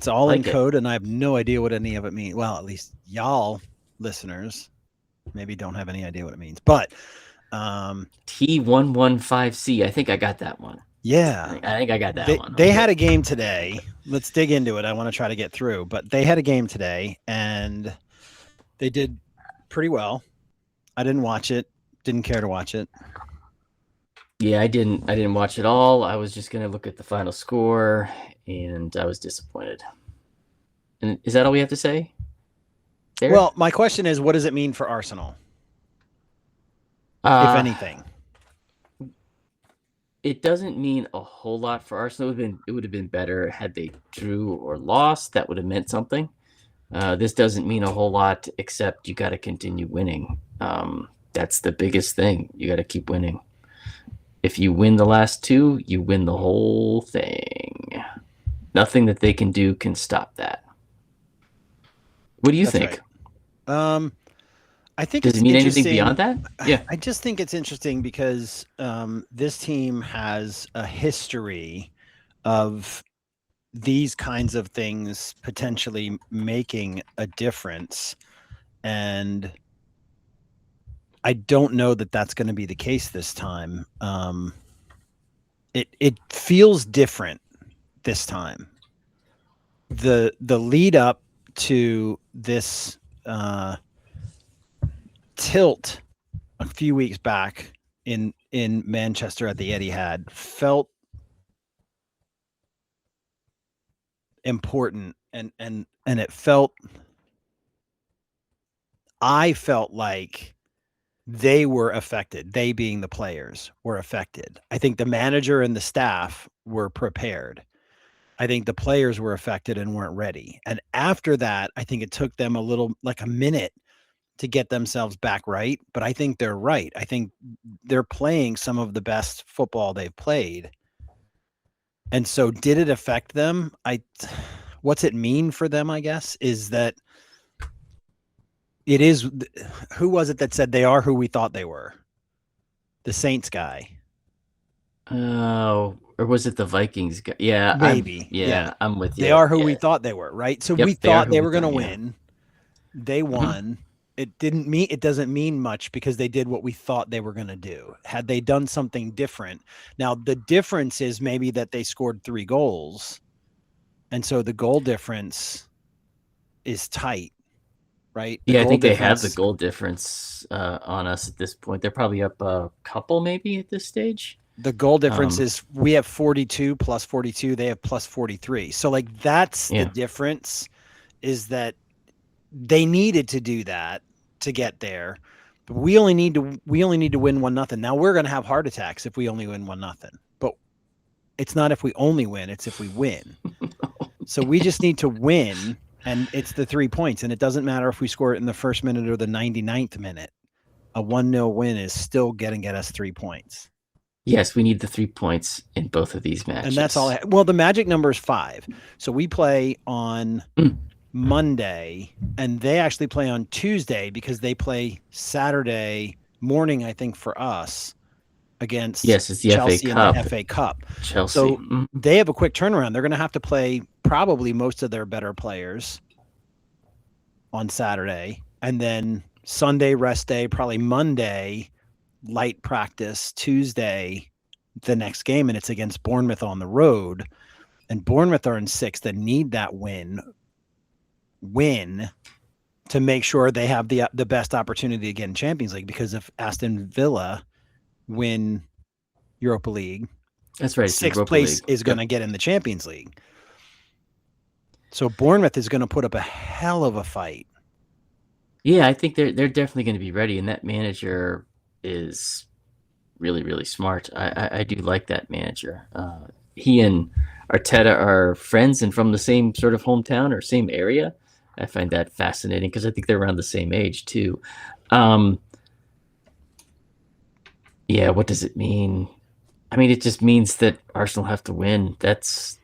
It's all in Like it. code, and I have no idea what any of it means. Well, at least y'all listeners maybe don't have any idea what it means. But T115C. I think I got that one. yeah, I think I got that one. they Okay. had a game today. Let's dig into it. I want to try to get through, but they had a game today, and they did pretty well. I didn't watch it. Didn't care to watch it. Yeah, I didn't watch it all. I was just gonna look at the final score, and I was disappointed. And is that all we have to say? There? Well, my question is, what does it mean for Arsenal, if anything? It doesn't mean a whole lot for Arsenal. It would have been better had they drew or lost. That would have meant something. This doesn't mean a whole lot, except you got to continue winning. That's the biggest thing. You got to keep winning. If you win the last two, you win the whole thing. Nothing that they can do can stop that. What do you think? Right. I think does it mean anything beyond that? Yeah, I just think it's interesting because this team has a history of these kinds of things potentially making a difference, and I don't know that that's going to be the case this time. It feels different this time. The lead up to this tilt a few weeks back in Manchester at the Etihad felt important, and it felt, I felt like they were affected. They, being the players, were affected. I think the manager and the staff were prepared. I think the players were affected and weren't ready. And after that, I think it took them a minute to get themselves back right. But I think they're right. I think they're playing some of the best football they've played. And so did it affect them? What's it mean for them, I guess, is that it is, who was it that said they are who we thought they were? The Saints guy. Oh, or was it the Vikings guy? Yeah, maybe. I'm with you. They are who we thought they were, right? So we thought they were going to win. They won. It doesn't mean much because they did what we thought they were going to do. Had they done something different. Now, the difference is maybe that they scored 3 goals. And so the goal difference is tight, right? I think they have the goal difference on us at this point. They're probably up a couple maybe at this stage. The goal difference is we have 42 plus 42. They have plus 43. So that's the difference, is that they needed to do that to get there. But we only need to win 1-0. Now we're going to have heart attacks if we only win 1-0. But it's not if we only win, it's if we win. So we just need to win, and it's the 3 points. And it doesn't matter if we score it in the first minute or the 99th minute. A 1-0 win is still going to get us 3 points. Yes, we need the 3 points in both of these matches. And that's all. Well, the magic number is 5. So we play on Monday, and they actually play on Tuesday because they play Saturday morning, I think, for us against it's the Chelsea FA Cup. in the FA Cup. Chelsea. So they have a quick turnaround. They're going to have to play probably most of their better players on Saturday, and then Sunday rest day, probably Monday light practice, Tuesday the next game, and it's against Bournemouth on the road. And Bournemouth are in 6th and need that win to make sure they have the best opportunity to get in Champions League, because if Aston Villa win Europa League, that's right, 6th place is going to get in the Champions League. So Bournemouth is going to put up a hell of a fight. Yeah, I think they're definitely going to be ready, and that manager is really, really smart. I do like that manager. He and Arteta are friends and from the same sort of hometown or same area. I find that fascinating because I think they're around the same age too. What does it mean? I mean, it just means that Arsenal have to win. That's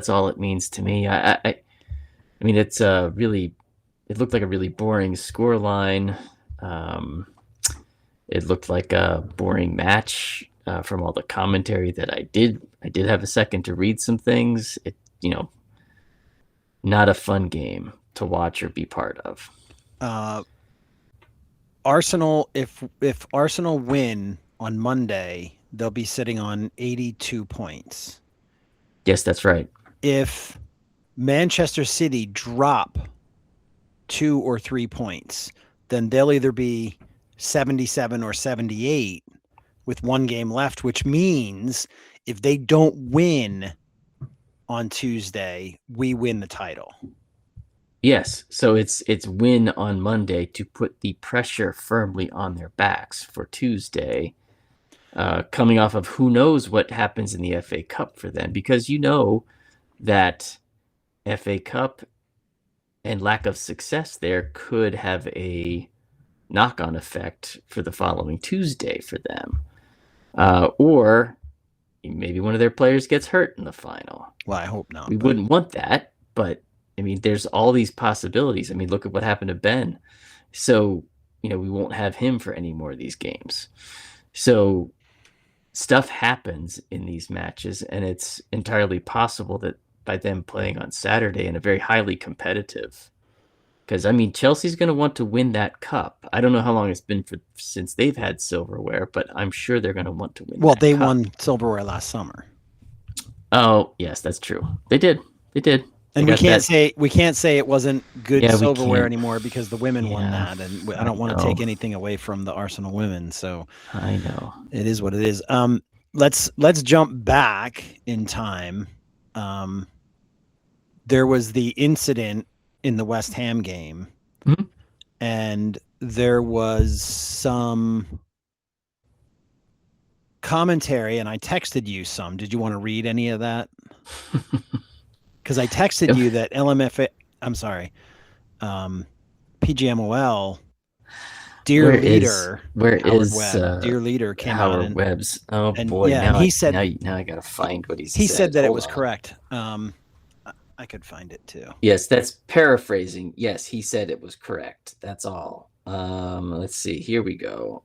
all it means to me. I mean, it's it looked like a really boring scoreline. It looked like a boring match from all the commentary that I did have a second to read some things. not a fun game to watch or be part of. Arsenal, if Arsenal win on Monday, they'll be sitting on 82 points. Yes, that's right. If Manchester City drop 2 or 3 points, then they'll either be 77 or 78 with one game left, which means if they don't win on Tuesday, we win the title. Yes, so it's win on Monday to put the pressure firmly on their backs for Tuesday, coming off of who knows what happens in the FA Cup for them, because you know that FA Cup and lack of success there could have a knock-on effect for the following Tuesday for them. Or maybe one of their players gets hurt in the final. Well, I hope not. We wouldn't want that, but I mean, there's all these possibilities. I mean, look at what happened to Ben. So, we won't have him for any more of these games. So stuff happens in these matches, and it's entirely possible that by them playing on Saturday in a very highly competitive, because I mean, Chelsea's going to want to win that cup. I don't know how long it's been since they've had silverware, but I'm sure they're going to want to win. Well, they cup. won silverware last summer. Oh, yes, that's true. They did. And we can't say it wasn't good silverware anymore because the women won that, and I don't want to take anything away from the Arsenal women. So I know it is what it is. Let's jump back in time. There was the incident in the West Ham game, and there was some commentary, and I texted you some. Did you want to read any of that? Because I texted you that PGMOL, dear leader, dear leader came out Howard Webb's. Oh and boy! Yeah, now he said, now I gotta find what he said. He said that it was correct. I could find it too. Yes, that's paraphrasing. Yes, he said it was correct. That's all. Let's see. Here we go.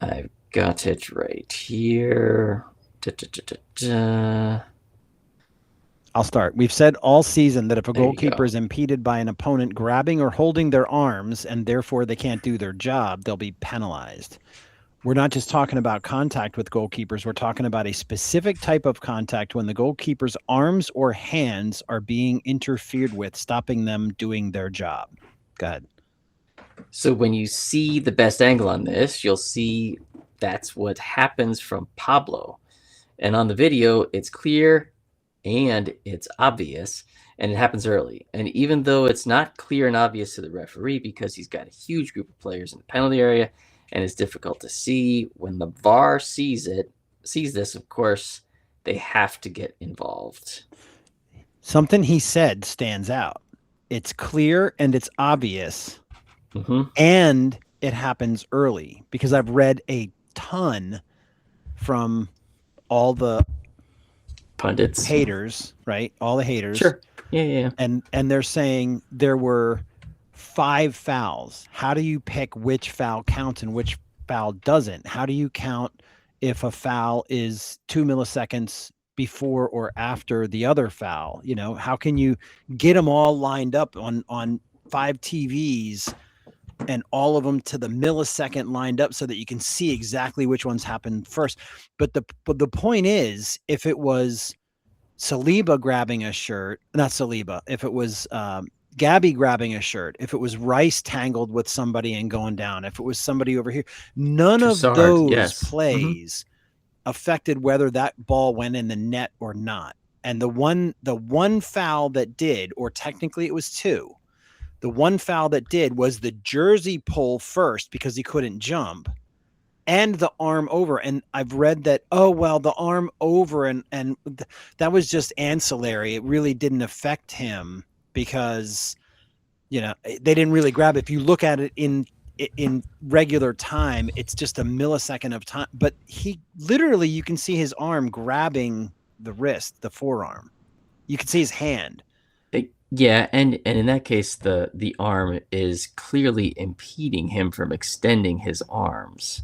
I've got it right here. I'll start. We've said all season that if a goalkeeper is impeded by an opponent grabbing or holding their arms and therefore they can't do their job, they'll be penalized. We're not just talking about contact with goalkeepers. We're talking about a specific type of contact when the goalkeeper's arms or hands are being interfered with, stopping them doing their job. Go ahead. So when you see the best angle on this, you'll see that's what happens from Pablo. And on the video, it's clear and it's obvious, and it happens early. And even though it's not clear and obvious to the referee because he's got a huge group of players in the penalty area and it's difficult to see, when the VAR sees this, of course, they have to get involved. Something he said stands out. It's clear and it's obvious, and it happens early, because I've read a ton from all the pundits, haters, right? All the haters. Sure. Yeah. And they're saying there were 5 fouls. How do you pick which foul counts and which foul doesn't? How do you count if a foul is 2 milliseconds before or after the other foul? How can you get them all lined up on 5 TVs and all of them to the millisecond lined up so that you can see exactly which ones happened first? But the point is, if it was Saliba grabbing a shirt, not Saliba, if it was Gabby grabbing a shirt, if it was Rice tangled with somebody and going down, if it was somebody over here, none of those plays affected whether that ball went in the net or not. And the one foul that did, or technically it was 2, the one foul that did was the jersey pull first because he couldn't jump, and the arm over. And I've read that, the arm over and that was just ancillary. It really didn't affect him because, they didn't really grab it. If you look at it in regular time, it's just a millisecond of time. But he literally, you can see his arm grabbing the wrist, the forearm. You can see his hand. Yeah, and in that case, the arm is clearly impeding him from extending his arms.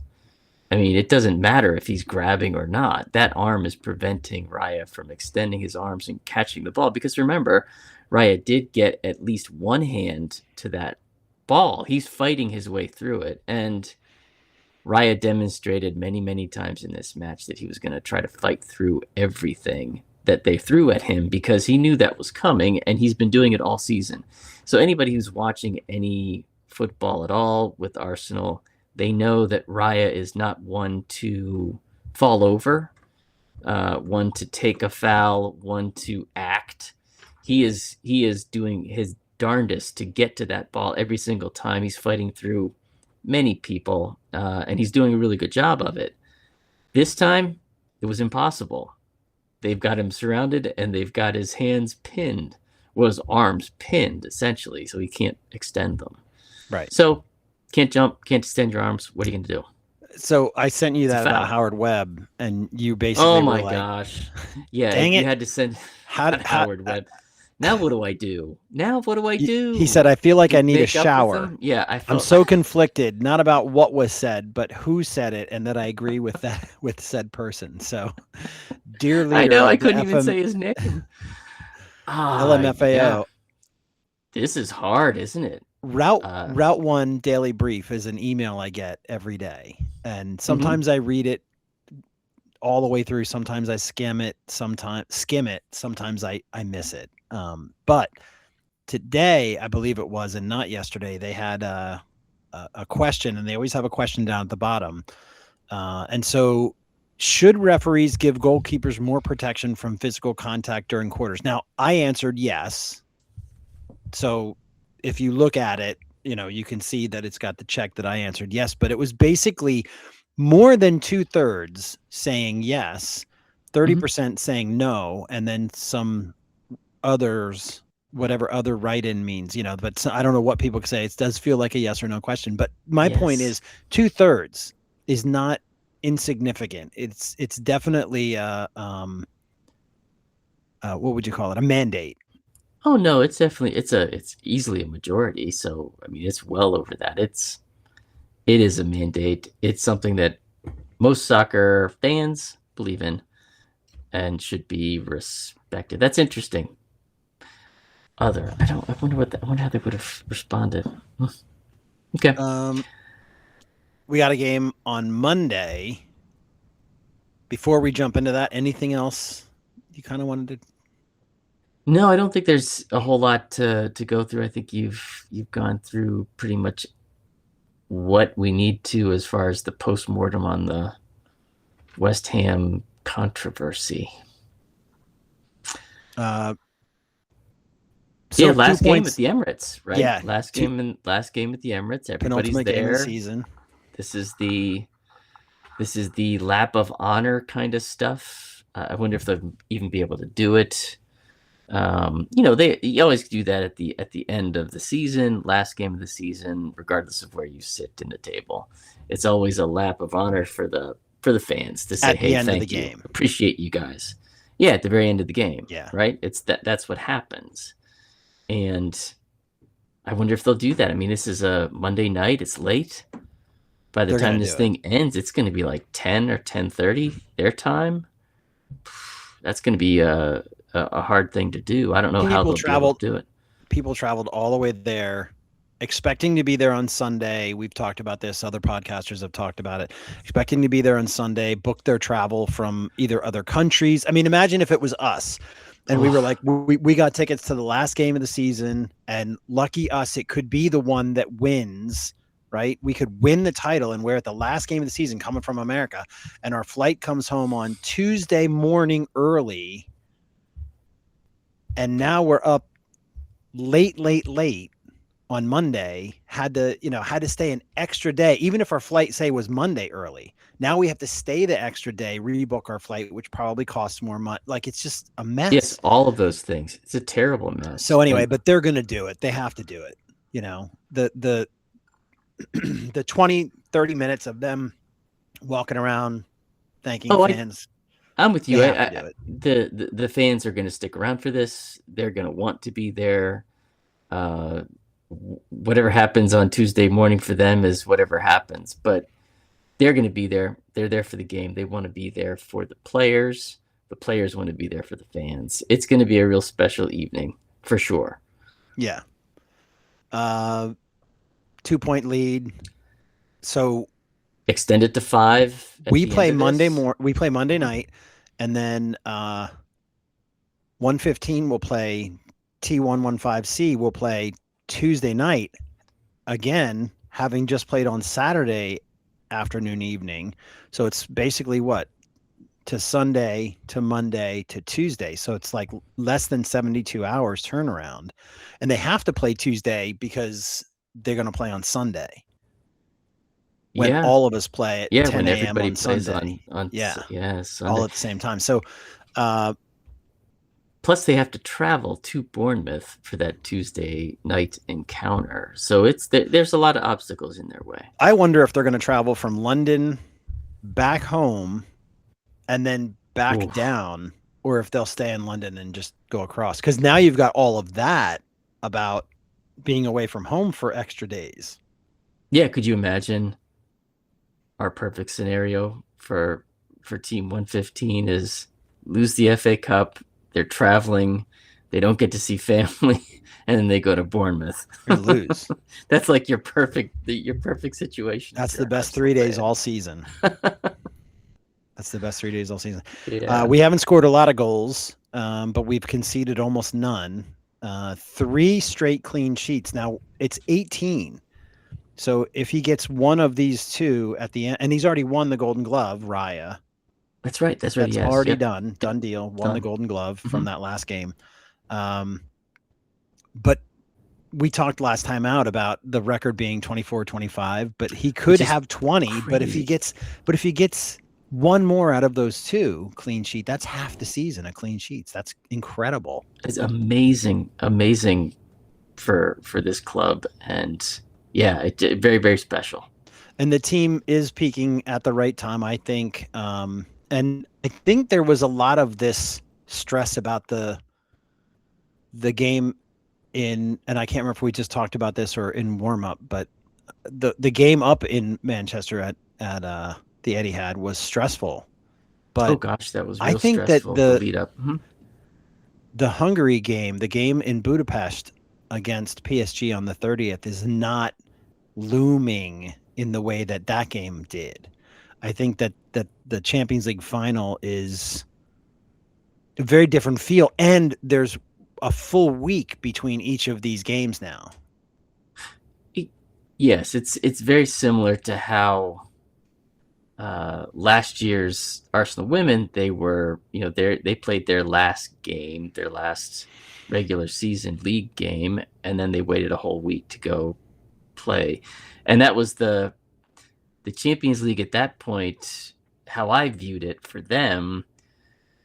I mean, it doesn't matter if he's grabbing or not. That arm is preventing Raya from extending his arms and catching the ball. Because remember, Raya did get at least one hand to that ball. He's fighting his way through it. And Raya demonstrated many, many times in this match that he was going to try to fight through everything that they threw at him because he knew that was coming, and he's been doing it all season. So anybody who's watching any football at all with Arsenal, they know that Raya is not one to fall over, one to take a foul, one to act. He is doing his darndest to get to that ball every single time. He's fighting through many people, and he's doing a really good job of it. This time, it was impossible. They've got him surrounded, and they've got his hands pinned, well, his arms pinned, essentially, so he can't extend them. Right. So, can't jump, can't extend your arms. What are you going to do? So I sent you that about Howard Webb, and you basically oh my gosh. Yeah, dang it. You had to send Howard Webb. Now what do I do? He said, I feel like I need a shower. Yeah, I'm so conflicted, not about what was said, but who said it, and that I agree with that with said person. So, dear leader, I know I couldn't even say his name. LMFAO. Yeah. This is hard, isn't it? Route 1 daily brief is an email I get every day, and sometimes I read it all the way through. Sometimes I skim it. Sometimes I miss it. But today, I believe it was, and not yesterday, they had a question, and they always have a question down at the bottom. And so, should referees give goalkeepers more protection from physical contact during quarters? Now, I answered yes. So if you look at it, you can see that it's got the check that I answered yes, but it was basically more than 2/3 saying yes, 30% saying no, and then some others, whatever other write-in means, but I don't know what people say. It does feel like a yes or no question, but my point is 2/3 is not insignificant. It's definitely what would you call it? A mandate. Oh no, it's definitely it's easily a majority. So I mean, it's well over that. It is a mandate. It's something that most soccer fans believe in and should be respected. That's interesting. I wonder how they would have responded. Okay. We got a game on Monday. Before we jump into that, anything else you kind of wanted to? No, I don't think there's a whole lot to go through. I think you've gone through pretty much what we need to as far as the postmortem on the West Ham controversy. So last game at the Emirates, right? Yeah, last game at the Emirates. Everybody's there. Game of the season. This is the lap of honor kind of stuff. I wonder if they'll even be able to do it. You always do that at the end of the season, last game of the season, regardless of where you sit in the table. It's always a lap of honor for the fans to say, "Hey, thank you, appreciate you guys." Yeah, at the very end of the game. Yeah, right. That's what happens, and I wonder if they'll do that. I mean, this is a Monday night. It's late. By the time this thing ends, it's going to be like 10 or 10:30 their time. That's going to be a hard thing to do. I don't know how they'll be able to do it. People traveled all the way there, expecting to be there on Sunday. We've talked about this. Other podcasters have talked about it. Expecting to be there on Sunday, booked their travel from either other countries. I mean, imagine if it was us. And we were like, we got tickets to the last game of the season, and lucky us, it could be the one that wins, right? We could win the title, and we're at the last game of the season coming from America, and our flight comes home on Tuesday morning early, and now we're up late on Monday, had to stay an extra day, even if our flight, say, was Monday early. Now we have to stay the extra day, rebook our flight, which probably costs more money. Like, it's just a mess. Yes, all of those things. It's a terrible mess. So anyway, but they're going to do it. They have to do it. The 20, 30 minutes of them walking around thanking fans. I'm with you. The fans are going to stick around for this. They're going to want to be there. Whatever happens on Tuesday morning for them is whatever happens, but they're going to be there. They're there for the game. They want to be there for the players. The players want to be there for the fans. It's going to be a real special evening for sure. Yeah. 2-point lead. So extend it to 5. We play Monday night, and then 115 will play T115C will play Tuesday night again, having just played on Saturday afternoon, evening. So it's basically what? To Sunday, to Monday, to Tuesday. So it's like less than 72 hours turnaround. And they have to play Tuesday because they're going to play on Sunday. When all of us play at 10 a.m. on Sunday. Sunday. All at the same time. So plus they have to travel to Bournemouth for that Tuesday night encounter. So there's a lot of obstacles in their way. I wonder if they're going to travel from London back home and then back down, or if they'll stay in London and just go across. Because now you've got all of that about being away from home for extra days. Yeah, could you imagine our perfect scenario for Team 115 is lose the FA Cup, they're traveling, they don't get to see family, and then they go to Bournemouth. You're gonna lose. That's like your perfect situation. That's the best 3 days all season. That's the best 3 days all season. Yeah. We haven't scored a lot of goals, but we've conceded almost none. 3 straight clean sheets. Now it's 18. So if he gets one of these 2 at the end, and he's already won the Golden Glove, Raya. That's right. That's already done. Done deal. Won the Golden Glove from that last game. But we talked last time out about the record being 24-25, but he could have 20. Crazy. But if he gets one more out of those 2 clean sheet, that's half the season of clean sheets. That's incredible. It's amazing for this club, and yeah, it's very, very special. And the team is peaking at the right time, I think. And I think there was a lot of this stress about the game and I can't remember if we just talked about this or in warm up, but the game up in Manchester at the Etihad was stressful. But oh gosh, that was real I think stressful, that the lead up. The Hungary game, the game in Budapest against PSG on the 30th, is not looming in the way that game did. I think that the Champions League final is a very different feel, and there's a full week between each of these games now. Yes, it's very similar to how last year's Arsenal women, they played their last game, their last regular season league game, and then they waited a whole week to go play. And that was the Champions League at that point. How I viewed it for them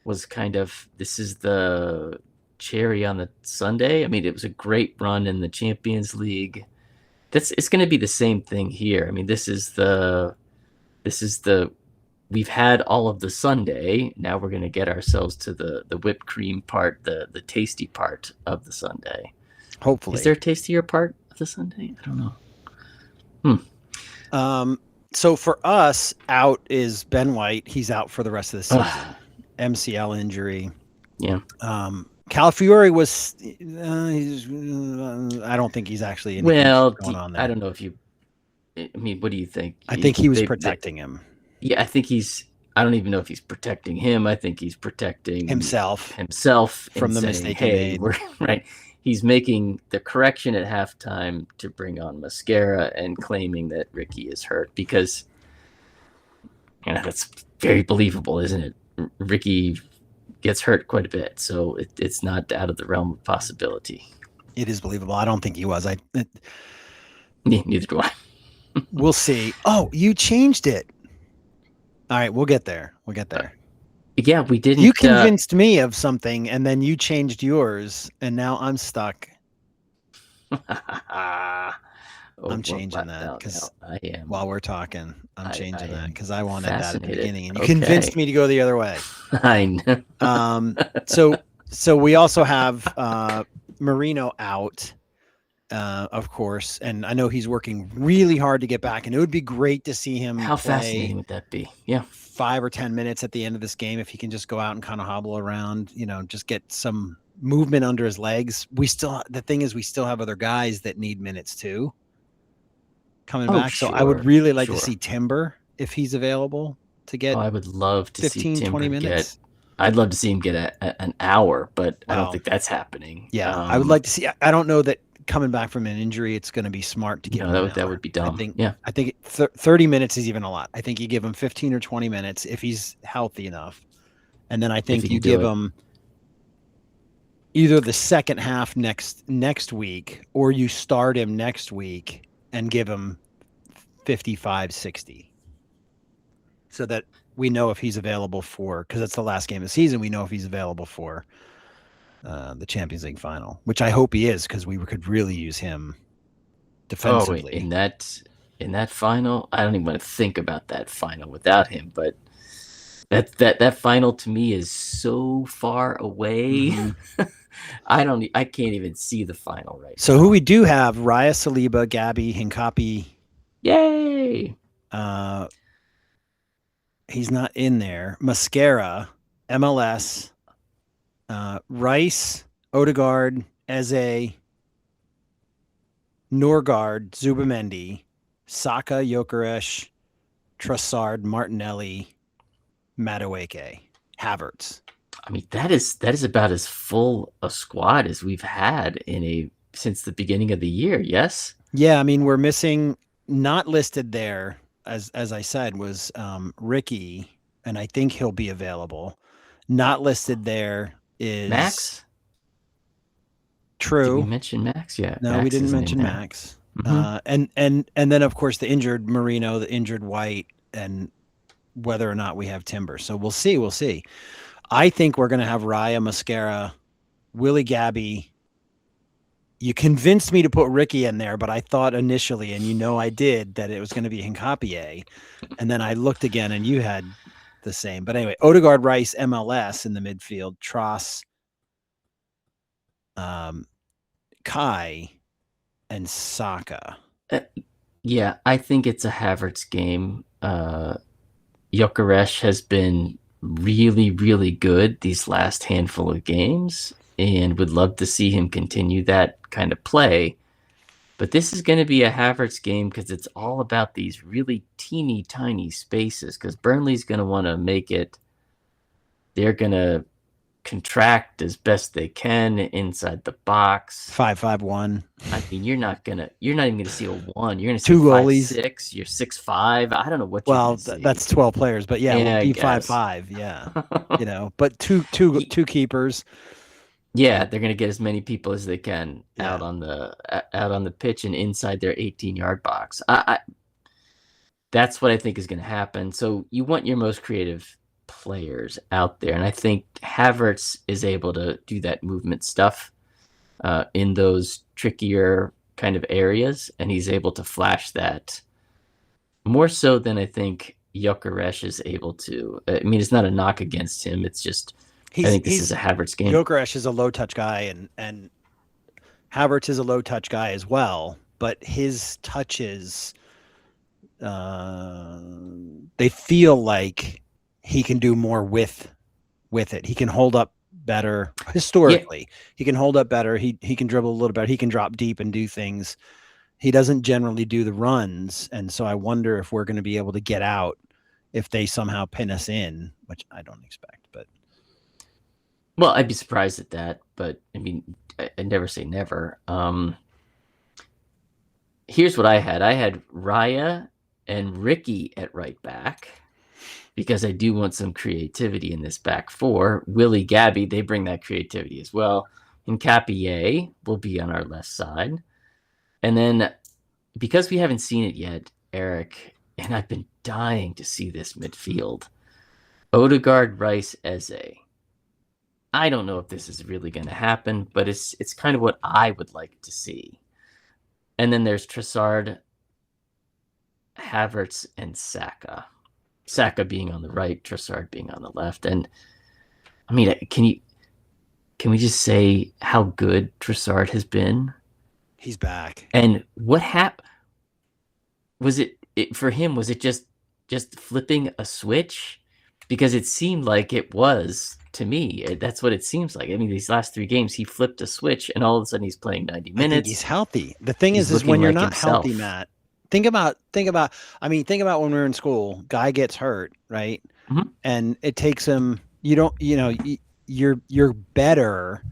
was kind of, this is the cherry on the sundae. I mean, it was a great run in the Champions League. It's going to be the same thing here. I mean, this is the we've had all of the sundae. Now we're going to get ourselves to the whipped cream part, the tasty part of the sundae. Hopefully. Is there a tastier part of the sundae? I don't know. So for us, out is Ben White. He's out for the rest of the season. MCL injury. Yeah. Calafiori was. I don't think he's actually. Going on there. I don't know if you. I mean, what do you think? I think he was protecting him. Yeah, I think he's. I don't even know if he's protecting him. I think he's protecting himself from the mistake he made. Right. He's making the correction at halftime to bring on Mascara and claiming that Ricky is hurt because, that's very believable, isn't it? Ricky gets hurt quite a bit, so it's not out of the realm of possibility. It is believable. I don't think he was. Neither do I. We'll see. Oh, you changed it. All right, we'll get there. Yeah, we didn't. You convinced me of something, and then you changed yours, and now I'm stuck. I'm changing that because I am. While we're talking, I'm changing that because I wanted that at the beginning, and you Okay. convinced me to go the other way. I know. So we also have Marino out. of course, and I know he's working really hard to get back, and it would be great to see him How play fascinating would that be? Yeah. 5 or 10 minutes at the end of this game if he can just go out and kind of hobble around, just get some movement under his legs. The thing is, we still have other guys that need minutes too coming back. Sure, so I would really like to see Timber if he's available to get. I would love to 15, see Timber 20 minutes. I'd love to see him get an hour, but I don't think that's happening. Yeah, I would like to see. I don't know that coming back from an injury, it's going to be smart to give him that would be dumb. I think 30 minutes is even a lot. I think you give him 15 or 20 minutes if he's healthy enough. And then I think you give him either the second half next week, or you start him next week and give him 55, 60. So that we know if he's available because it's the last game of the season, we know if he's available for the Champions League final, which I hope he is, because we could really use him defensively. In that final, I don't even want to think about that final without him. But that final to me is so far away. Mm-hmm. I can't even see the final right now. So who we do have: Raya, Saliba, Gabby, Hincapi. Yay! He's not in there. Mascara, MLS, Rice, Odegaard, Eze, Norgard, Zubamendi, Saka, Gyökeres, Trossard, Martinelli, Madueke, Havertz. I mean, that is about as full a squad as we've had since the beginning of the year. Yes. Yeah, I mean, we're missing, not listed there, as I said, was Ricky, and I think he'll be available. Not listed there is Max. True. Did we mention Max? Yeah. No, Max we didn't mention Max. Mm-hmm. And then of course the injured Marino, the injured White, and whether or not we have Timber. So we'll see. I think we're going to have Raya, Mascara, Willie Gabby. You convinced me to put Ricky in there, but I thought initially, and I did, that it was going to be Hincapié. And then I looked again, and you had the same. But anyway, Odegaard, Rice, MLS in the midfield, Tross, Kai, and Saka. Yeah, I think it's a Havertz game. Gyökeres has been really, really good these last handful of games, and would love to see him continue that kind of play. But this is going to be a Havertz game because it's all about these really teeny tiny spaces, because Burnley's going to want to make it. They're going to contract as best they can inside the box. 5-5-1. I mean, you're not even gonna see a 1. You're gonna see 2 goalies. 5-6. You're 6-5. I don't know what. Well, that's 12 players, but yeah, we'll be 5-5. Yeah, but two keepers. Yeah, they're gonna get as many people as they can out on the pitch and inside their 18-yard box. That's what I think is gonna happen. So you want your most creative players out there, and I think Havertz is able to do that movement stuff in those trickier kind of areas, and he's able to flash that more so than I think Gyökeres is able to. I mean, it's not a knock against him. It's just I think this is a Havertz game. Gyökeres is a low touch guy, and Havertz is a low touch guy as well, but his touches, they feel like he can do more with it. He can hold up better historically. Yeah. He can hold up better. He can dribble a little better. He can drop deep and do things. He doesn't generally do the runs, and so I wonder if we're going to be able to get out if they somehow pin us in, which I don't expect. But well, I'd be surprised at that. But I mean, I never say never. Here's what I had. I had Raya and Ricky at right back, because I do want some creativity in this back four. Willie, Gabby, they bring that creativity as well. And Capier will be on our left side. And then, because we haven't seen it yet, Eric, and I've been dying to see this midfield, Odegaard, Rice, Eze. I don't know if this is really going to happen, but it's kind of what I would like to see. And then there's Trossard, Havertz, and Saka. Saka being on the right, Trossard being on the left. And I mean, can we just say how good Trossard has been? He's back. And what happened? Was it for him? Was it just flipping a switch? Because it seemed like it was to me. That's what it seems like. I mean, these last 3 games, he flipped a switch, and all of a sudden he's playing 90 minutes. I think he's healthy. The thing is when you're not healthy, Matt. Think about. I mean, think about when we were in school. Guy gets hurt, right? Mm-hmm. And it takes him. You're better,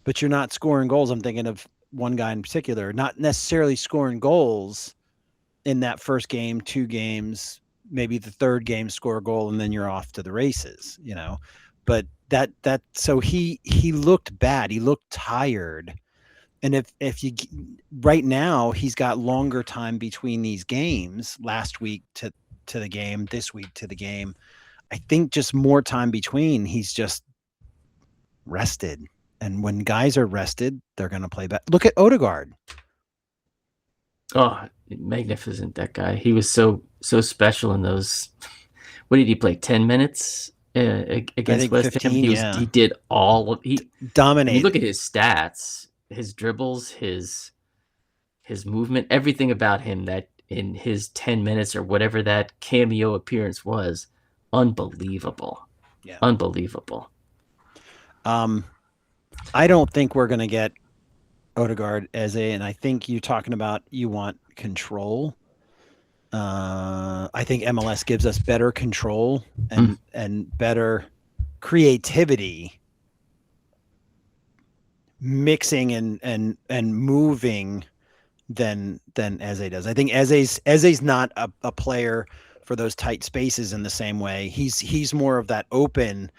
but you're not scoring goals. I'm thinking of one guy in particular, not necessarily scoring goals in that first game, 2 games, maybe the third game, score a goal, and then you're off to the races, But so he looked bad. He looked tired. And if you right now, he's got longer time between these games, last week to the game, this week to the game. I think just more time between, he's just rested. And when guys are rested, they're going to play better. Look at Odegaard. Oh, magnificent, that guy. He was so special in those. What did he play? 10 minutes against West 15, Ham. He did all of he dominated. You look at his stats, his dribbles, his movement, everything about him that in his 10 minutes or whatever that cameo appearance was, unbelievable. Yeah. Unbelievable. I don't think we're going to get Odegaard and I think you're talking about you want control. I think MLS gives us better control and better creativity, mixing and moving than Eze does. I think Eze's not a player for those tight spaces in the same way. He's more of that open,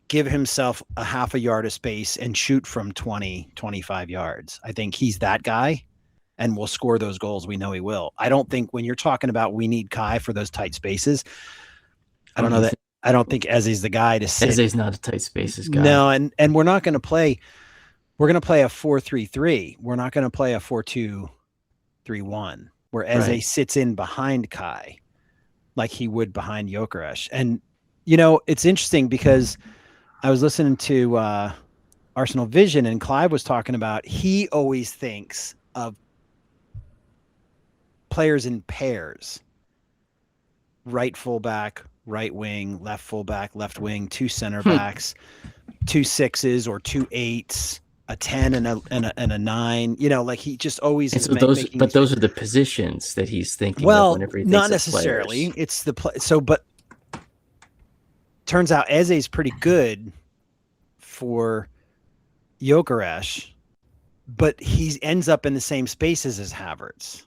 give himself a half a yard of space and shoot from 20, 25 yards. I think he's that guy and will score those goals. We know he will. I don't think when you're talking about we need Kai for those tight spaces, I don't think Eze's the guy to sit. Eze's not a tight spaces guy. No, and we're not going to play. We're going to play a 4-3-3. We're not going to play a 4-2-3-1 where Eze sits in behind Kai like he would behind Gyökeres. And, it's interesting because I was listening to Arsenal Vision and Clive was talking about he always thinks of players in pairs, right fullback, right wing, left fullback, left wing, 2 center backs, 2 6s or 2 8s, a 10 and a 9. Like he just always is. Those are the positions that he's thinking. Well, of whenever he thinks not necessarily. Players. It's the play. So, but turns out Eze's pretty good for Gyökeres, but he ends up in the same spaces as Havertz.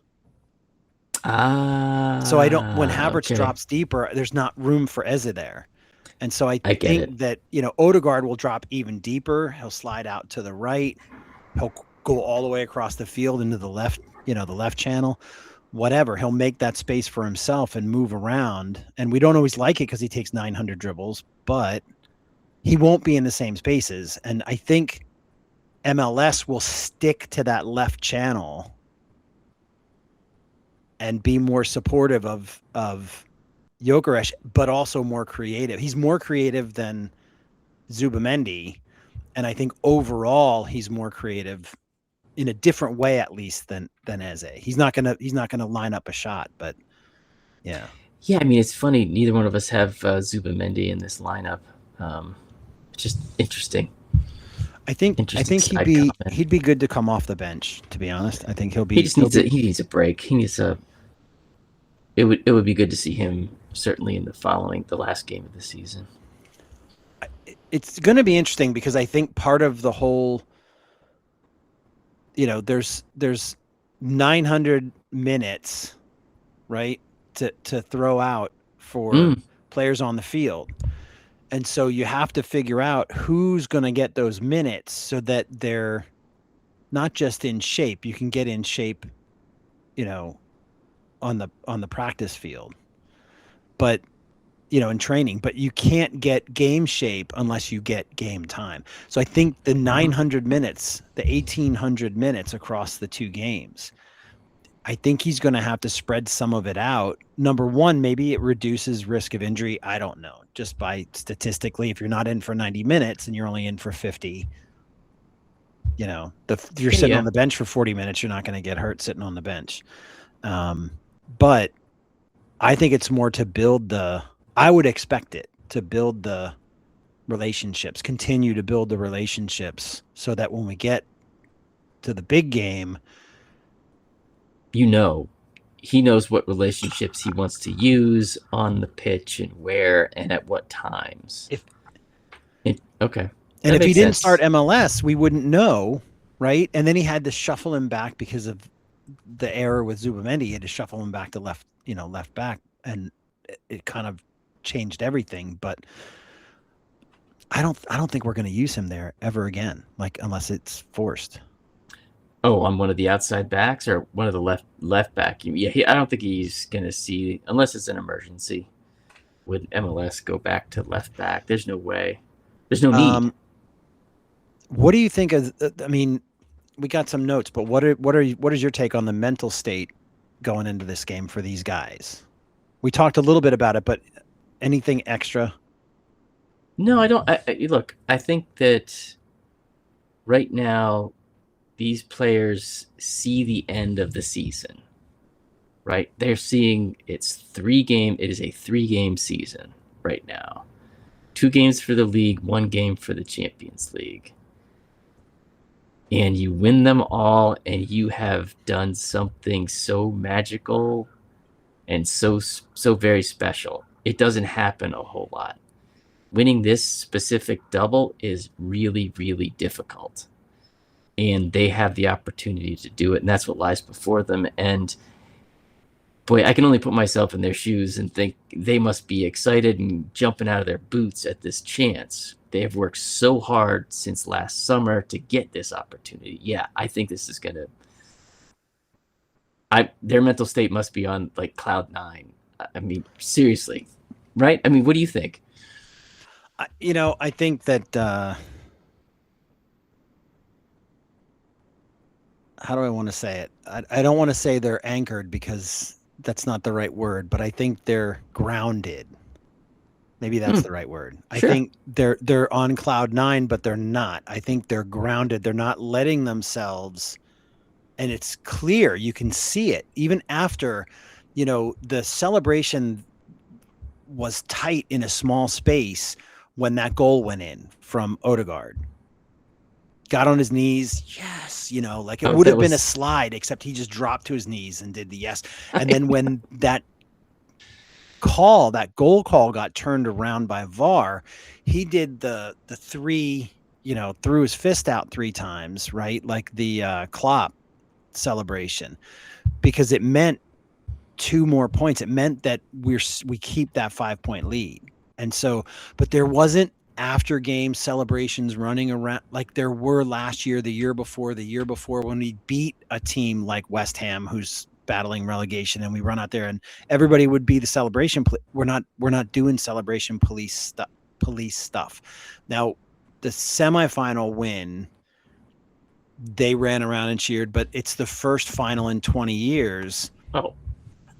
So when Havertz drops deeper, there's not room for Eze there. And so I think that, Odegaard will drop even deeper. He'll slide out to the right. He'll go all the way across the field into the left, the left channel, whatever. He'll make that space for himself and move around. And we don't always like it because he takes 900 dribbles, but he won't be in the same spaces. And I think MLS will stick to that left channel and be more supportive of Gyökeres, but also more creative. He's more creative than Zubamendi, and I think overall he's more creative in a different way, at least than Eze. He's not gonna line up a shot, but yeah. Yeah, I mean it's funny. Neither one of us have Zubamendi in this lineup. It's just interesting. I think he'd be good to come off the bench. To be honest, I think he needs a break. He needs a. It would be good to see him certainly in the last game of the season. It's going to be interesting because I think part of the whole, there's 900 minutes, right, to throw out for players on the field. And so you have to figure out who's going to get those minutes so that they're not just in shape. You can get in shape, on the practice field, but in training, but you can't get game shape unless you get game time. So I think the 900 minutes, the 1800 minutes across the 2 games, I think he's going to have to spread some of it out. Number one, maybe it reduces risk of injury. I don't know. Just by statistically, if you're not in for 90 minutes and you're only in for 50, If you're sitting on the bench for 40 minutes, you're not going to get hurt sitting on the bench. But I think it's more to build I would expect it to build the relationships, continue to build the relationships so that when we get to the big game, he knows what relationships he wants to use on the pitch and where and at what times. Okay. And if he didn't start MLS, we wouldn't know, right? And then he had to shuffle him back because of the error with Zubamendi. He had to shuffle him back to left back, and it kind of changed everything. But I don't think we're going to use him there ever again, unless it's forced. Oh, on one of the outside backs or one of the left back? Yeah, I don't think he's going to see, unless it's an emergency. Would MLS go back to left back? There's no way. There's no need. What do you think of? I mean, we got some notes, but what is your take on the mental state going into this game for these guys? We talked a little bit about it, but anything extra? No, I don't. Look, I think that right now these players see the end of the season, right? They're seeing it is a 3-game season right now. 2 games for the league, 1 game for the Champions League. And you win them all, and you have done something so magical and so very special. It doesn't happen a whole lot. Winning this specific double is really, really difficult. And they have the opportunity to do it, and that's what lies before them. And boy, I can only put myself in their shoes and think they must be excited and jumping out of their boots at this chance. They have worked so hard since last summer to get this opportunity. Yeah, I think this is going to... Their mental state must be on cloud 9. I mean, seriously, right? I mean, what do you think? I think that... how do I want to say it? I don't want to say they're anchored because that's not the right word, but I think they're grounded. Maybe that's the right word. Sure. I think they're on cloud 9, but they're not. I think they're grounded. They're not letting themselves, and it's clear. You can see it even after, the celebration was tight in a small space when that goal went in from Odegaard. Got on his knees, yes, it would have been a slide, except he just dropped to his knees and did the yes. And then when that goal call got turned around by VAR, he did the 3, threw his fist out 3 times, right? Like the Klopp celebration, because it meant 2 more points. It meant that we keep that 5-point lead. And so, but there wasn't after game celebrations running around like there were last year, the year before when we beat a team like West Ham, who's battling relegation, and we run out there and everybody would be the celebration. We're not doing celebration police stuff. Now, the semifinal win, they ran around and cheered, but it's the first final in 20 years. Oh,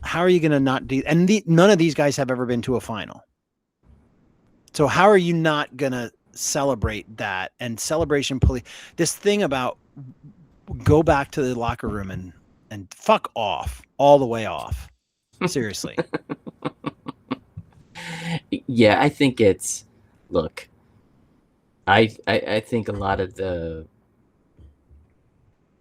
how are you going to not do? And none of these guys have ever been to a final. So how are you not going to celebrate that? And celebration police, this thing about go back to the locker room and fuck off, all the way off. Seriously. Yeah, I think it's, look, I think a lot of the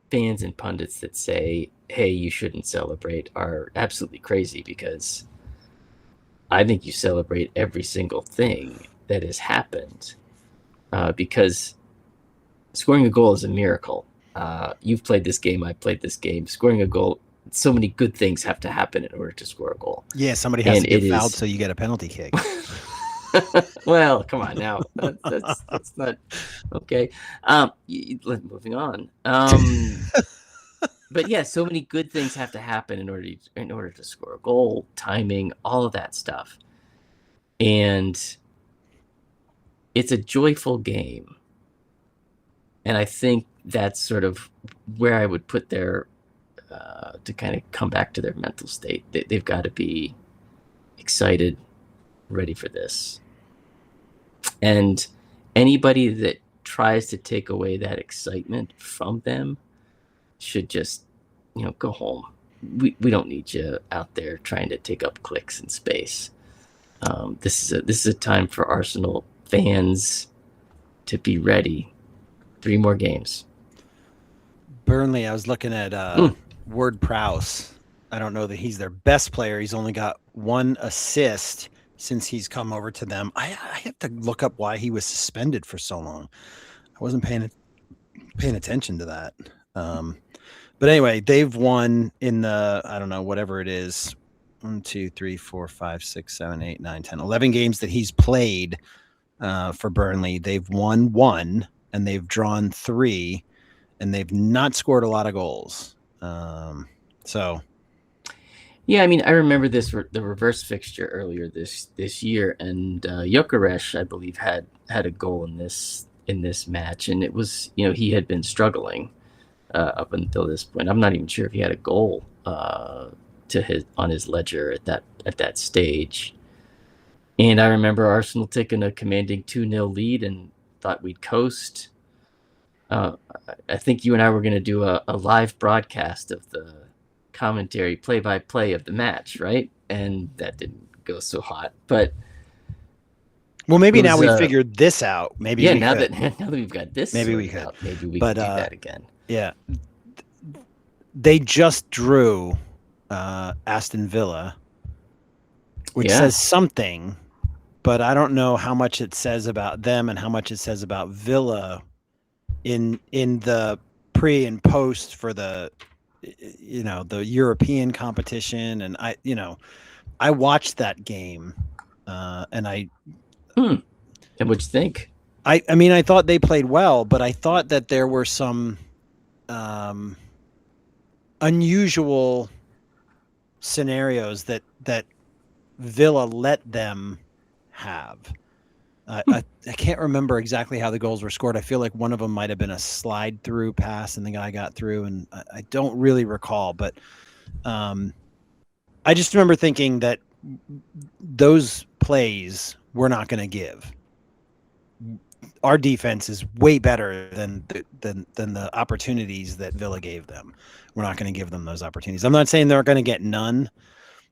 fans and pundits that say, hey, you shouldn't celebrate are absolutely crazy, because I think you celebrate every single thing that has happened, because scoring a goal is a miracle. You've played this game. I've played this game. Scoring a goal, so many good things have to happen in order to score a goal. Yeah, somebody has to get fouled so you get a penalty kick. Well, come on now. That's not okay. Moving on. But yeah, so many good things have to happen in order to score a goal, timing, all of that stuff. And it's a joyful game. And I think that's sort of where I would put their, to kind of come back to their mental state. They've got to be excited, ready for this. And anybody that tries to take away that excitement from them should just, go home. We don't need you out there trying to take up clicks in space. This is a time for Arsenal fans to be ready. 3 more games. Burnley, I was looking at Ward-Prowse. I don't know that he's their best player. He's only got 1 assist since he's come over to them. I have to look up why he was suspended for so long. I wasn't paying attention to that. But anyway, they've won in the, I don't know, whatever it is, 1, 2, 3, 4, 5, 6, 7, 8, 9, 10, 11 games that he's played for Burnley. They've won 1 and they've drawn 3, and they've not scored a lot of goals. So. Yeah, I mean, I remember the reverse fixture earlier this year, and Gyökeres, I believe, had a goal in this match, and it was, he had been struggling up until this point. I'm not even sure if he had a goal on his ledger at that stage. And I remember Arsenal taking a commanding 2-0 lead and thought we'd coast. I think you and I were going to do a live broadcast of the commentary play-by-play of the match, right? And that didn't go so hot. But well, maybe now we figured this out. Maybe now that we've got this, maybe we could. Maybe we could do that again. Yeah, they just drew Aston Villa, which says something, but I don't know how much it says about them and how much it says about Villa in the pre and post for the the European competition. And I watched that game and and what'd you think? I mean, I thought they played well, but I thought that there were some unusual scenarios that Villa let them have. I can't remember exactly how the goals were scored. I feel like one of them might have been a slide through pass and the guy got through, and I don't really recall, but I just remember thinking that those plays we're not going to give. Our defense is way better than the opportunities that Villa gave them. We're not going to give them those opportunities. I'm not saying they're going to get none,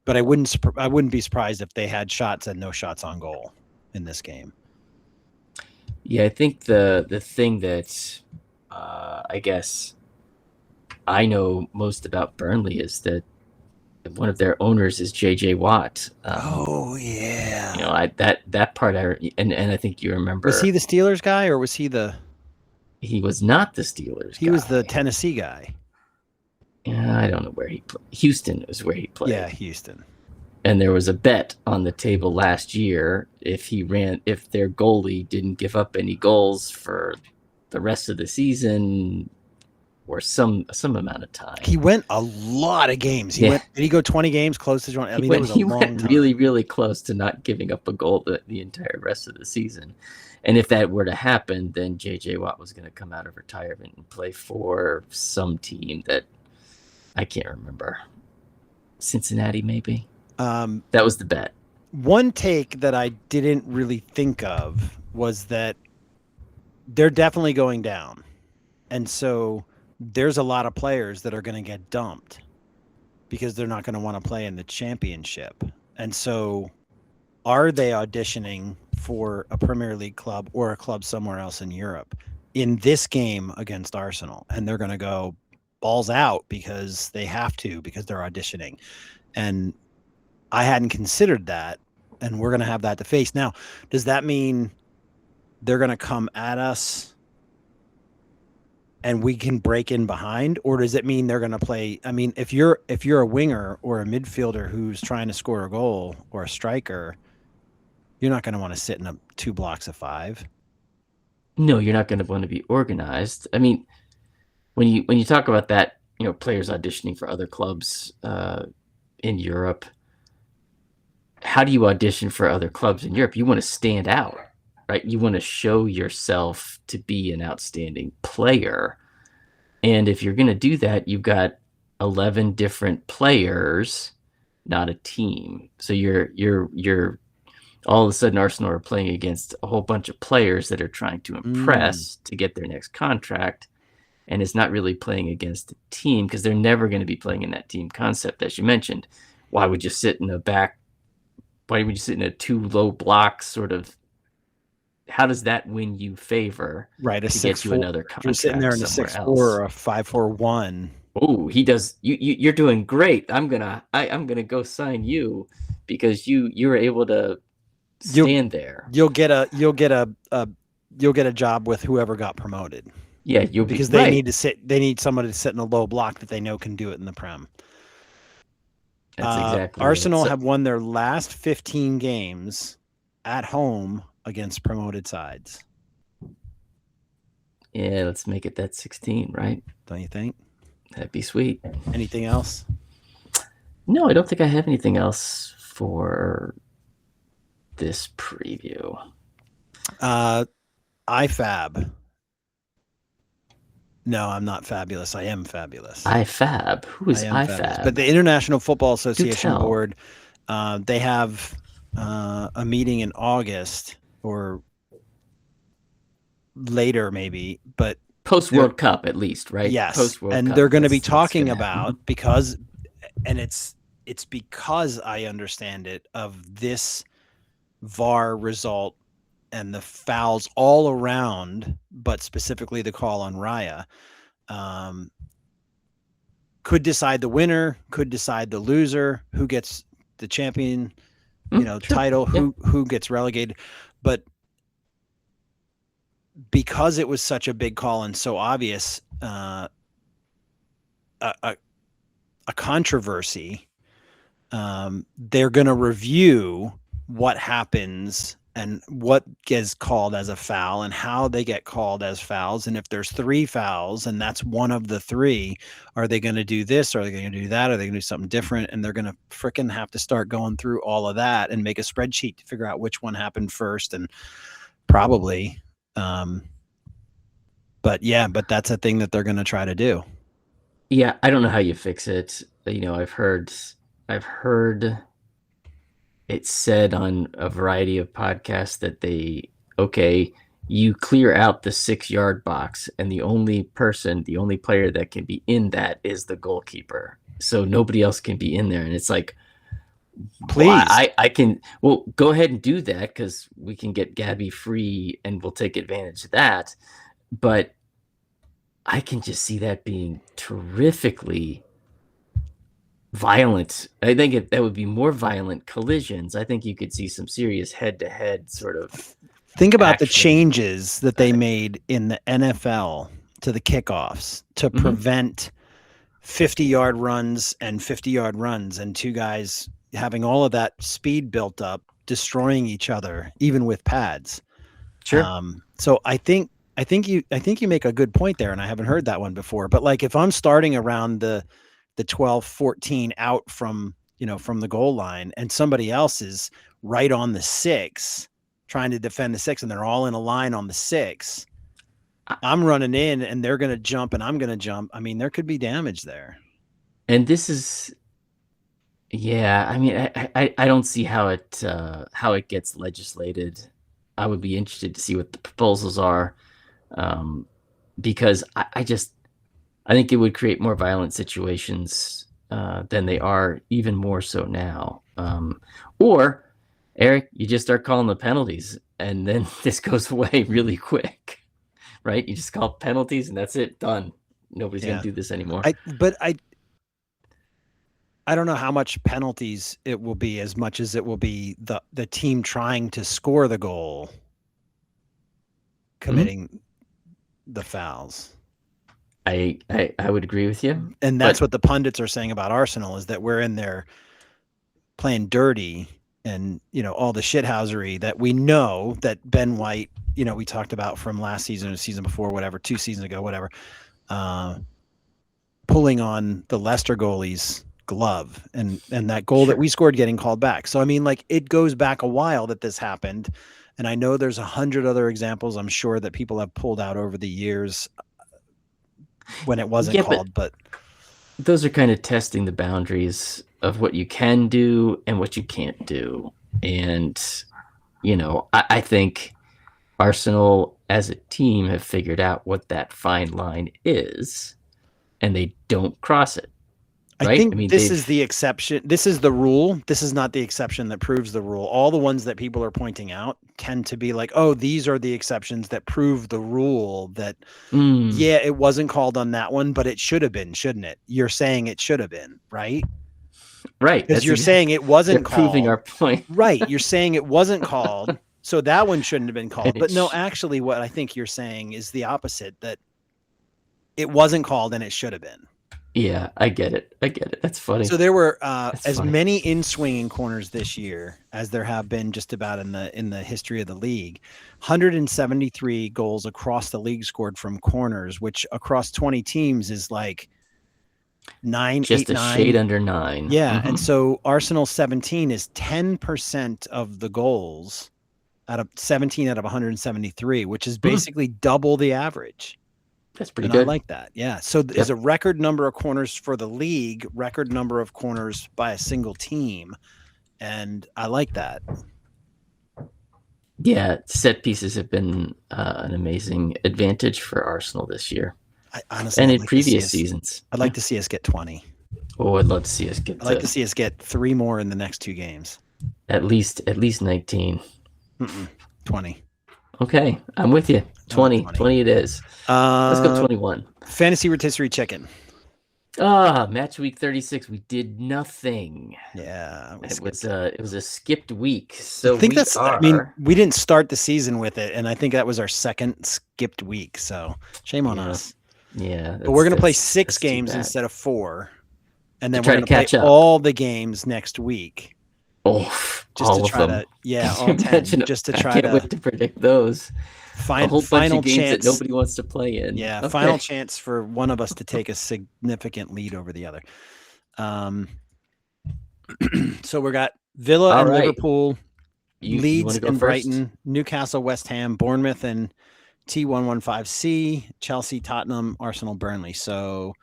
but I wouldn't be surprised if they had shots and no shots on goal in this game. Yeah, I think the thing that I guess I know most about Burnley is that one of their owners is JJ Watt. Oh yeah, that part and I think you remember. Was he the Steelers guy or was he the? He was not the Steelers. He was the Tennessee guy. Yeah, I don't know where he played. Houston is where he played. Yeah, Houston. And there was a bet on the table last year if their goalie didn't give up any goals for the rest of the season or some amount of time. He went a lot of games. Did he go 20 games, close to 20? I mean, he went really, really close to not giving up a goal the entire rest of the season. And if that were to happen, then JJ Watt was going to come out of retirement and play for some team that I can't remember. Cincinnati, maybe? That was the bet. One take that I didn't really think of was that they're definitely going down. And so there's a lot of players that are going to get dumped because they're not going to want to play in the championship. And so are they auditioning for a Premier League club or a club somewhere else in Europe in this game against Arsenal? And they're going to go balls out because they have to, because they're auditioning. And I hadn't considered that, and we're going to have that to face. Now, does that mean they're going to come at us and we can break in behind, or does it mean they're going to play? I mean, if you're a winger or a midfielder who's trying to score a goal or a striker, you're not going to want to sit in 2 blocks of 5. No, you're not going to want to be organized. I mean, when you talk about that, players auditioning for other clubs in Europe, how do you audition for other clubs in Europe? You want to stand out, right? You want to show yourself to be an outstanding player. And if you're going to do that, you've got 11 different players, not a team. So you're all of a sudden Arsenal are playing against a whole bunch of players that are trying to impress to get their next contract, and it's not really playing against a team because they're never going to be playing in that team concept, as you mentioned. Why would you sit in a too low block sort of? How does that win you favor? Right, a to get you 6-4. another If you're sitting contract there in a somewhere 6-4 else? or a 5-4-1. Oh, he does. You're doing great. I'm gonna go sign you because you're able to stand there. You'll get a job with whoever got promoted. Yeah, you'll because be they right. need someone to sit in a low block that they know can do it in the Prem. That's exactly Arsenal it. have won their last 15 games at home against promoted sides. Yeah, let's make it that 16, right? Don't you think? That'd be sweet. Anything else? No, I don't think I have anything else for this preview. IFAB. No, I'm not fabulous. I am fabulous. IFAB? Who is IFAB? But the International Football Association Board, they have a meeting in August or later maybe, but post World Cup at least, right? Yes, post World and Cup, they're going to be talking about because it's because I understand it of this VAR result and the fouls all around, but specifically the call on Raya, could decide the winner, could decide the loser, who gets the champion, title, who gets relegated. But because it was such a big call and so obvious, a controversy, they're going to review what happens and what gets called as a foul and how they get called as fouls. And if there's 3 fouls and that's one of the 3, are they going to do this? Are they going to do that? Are they going to do something different? And they're going to frickin' have to start going through all of that and make a spreadsheet to figure out which one happened first. And probably, but that's a thing that they're going to try to do. Yeah. I don't know how you fix it. I've heard it said on a variety of podcasts that you clear out the 6-yard box and the only player that can be in that is the goalkeeper. So nobody else can be in there. And it's like, please, I can, well, go ahead and do that because we can get Gabby free and we'll take advantage of that. But I can just see that being terrifically violent. I think that would be more violent collisions. I think you could see some serious head-to-head sort of. Think about the changes that they made in the NFL to the kickoffs to prevent 50-yard runs and 50-yard runs and 2 guys having all of that speed built up, destroying each other, even with pads. Sure. So I think you make a good point there, and I haven't heard that one before. But like if I'm starting around the 12-14 out from the goal line and somebody else is right on the 6 trying to defend the 6 and they're all in a line on the 6, I'm running in and they're going to jump and I'm going to jump. I mean, there could be damage there. And this is, I mean, I don't see how it gets legislated. I would be interested to see what the proposals are, because I think it would create more violent situations than they are, even more so now. Or, Eric, you just start calling the penalties, and then this goes away really quick, right? You just call penalties, and that's it, done. Nobody's going to do this anymore. I don't know how much penalties it will be, as much as it will be the team trying to score the goal committing the fouls. I would agree with you. And that's what the pundits are saying about Arsenal, is that we're in there playing dirty and, all the shithousery that we know that Ben White, we talked about from last season or season before, whatever, 2 seasons ago, whatever, pulling on the Leicester goalie's glove and that goal that we scored getting called back. So, I mean, like, it goes back a while that this happened. And I know there's 100 other examples, I'm sure, that people have pulled out over the years when it wasn't called, but those are kind of testing the boundaries of what you can do and what you can't do. And I think Arsenal as a team have figured out what that fine line is, and they don't cross it. I Right? think this is the exception. This is the rule. This is not the exception that proves the rule. All the ones that people are pointing out tend to be like, oh, these are the exceptions that prove the rule that, yeah, it wasn't called on that one, but it should have been, shouldn't it? You're saying it should have been, right? Right. Because you're saying it wasn't called. Proving our point. Right. You're saying it wasn't called. So that one shouldn't have been called. But no, actually, what I think you're saying is the opposite, that it wasn't called and it should have been. Yeah, I get it. That's funny. So there were many in-swinging corners this year as there have been just about in the history of the league. 173 goals across the league scored from corners, which across 20 teams is like 9, just 8, a 9. shade under 9. Yeah, and so Arsenal 17 is 10% of the goals out of 17 out of 173, which is basically double the average. That's pretty good. I like that. Yeah. So there's a record number of corners for the league, record number of corners by a single team. And I like that. Yeah. Set pieces have been an amazing advantage for Arsenal this year. Honestly, and in previous seasons. I'd like to see us get 20. Oh, I'd love to see us get I'd like to see us get 3 more in the next 2 games. At least 19. 20. Okay, I'm with you. 20 it is. Let's go 21. Fantasy rotisserie chicken. Match week 36. We did nothing. Yeah, it was a skipped week. So I think we didn't start the season with it, and I think that was our second skipped week. So shame on us. Yeah, but we're gonna play 6 games instead of 4, and then we're gonna play all the games next week. Oh, just all to try of them. all 10, just to try I can't wait to predict those. A whole final bunch of games that nobody wants to play in. Yeah, okay. Final chance for one of us to take a significant lead over the other. So we got Villa and Liverpool, Leeds and Brighton, Newcastle, West Ham, Bournemouth and T115C, Chelsea, Tottenham, Arsenal, Burnley. So